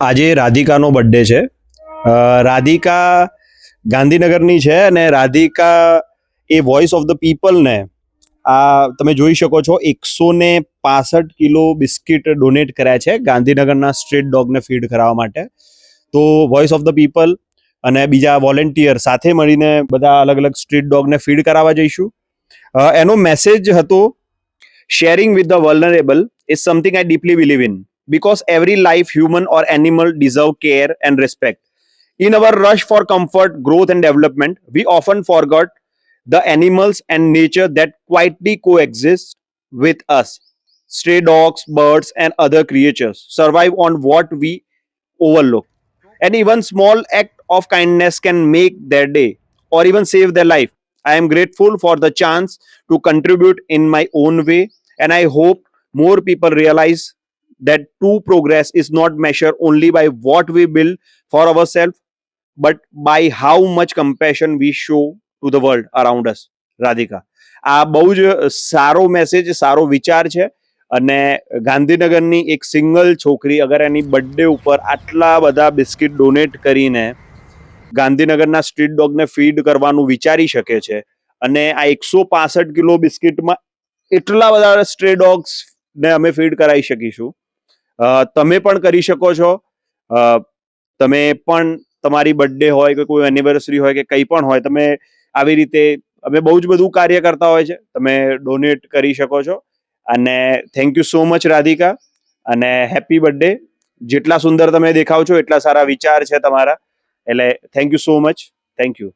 આજે રાધિકાનો બર્થડે છે. રાધિકા ગાંધીનગરની છે અને રાધિકા એ વોઇસ ઓફ ધ પીપલને તમે જોઈ શકો છો 165 કિલો બિસ્કિટ ડોનેટ કર્યા છે ગાંધીનગરના સ્ટ્રીટ ડોગને ફીડ કરાવવા માટે. તો વોઇસ ઓફ ધ પીપલ અને બીજા વોલેન્ટિયર સાથે મળીને બધા અલગ અલગ સ્ટ્રીટ ડોગને ફીડ કરાવવા જઈશું. એનો મેસેજ હતો, sharing with the vulnerable is something I deeply believe in, because every life, human or animal, deserve care and respect. In our rush for comfort, growth and development, we often forget the animals and nature that quietly coexist with us. Stray dogs, birds and other creatures survive on what we overlook. And even small act of kindness can make their day or even save their life. I am grateful for the chance to contribute in my own way, and I hope more people realize that true progress is not measured only by what we build for ourselves, but by how much compassion we show to the world around us. Radhika, આ બહુ જ સારો message, સારો વિચાર છે. અને ગાંધીનગરની એક સિંગલ છોકરી અગર એની બર્થડે ઉપર આટલા બધા બિસ્કિટ ડોનેટ કરીને ગાંધીનગરના સ્ટ્રીટ ડોગને ફીડ કરવાનું વિચારી શકે છે, અને આ 165 કિલો બિસ્કિટમાં એટલા બધા સ્ટ્રે ડોગ્સને અમે ફીડ કરાવી શકીશું. તમે પણ કરી શકો છો. તમે પણ તમારી બર્થડે હોય કે કોઈ એનિવર્સરી હોય કે કંઈ પણ હોય, તમે આવી રીતે અમે બહુ જ બધું કાર્ય કરતા હોય છે, તમે ડોનેટ કરી શકો છો. અને thank you so much Radhika, અને હેપી બર્થડે. જેટલા સુંદર તમે દેખાવ છો એટલા સારા વિચાર છે તમારા, એટલે thank you so much. Thank you.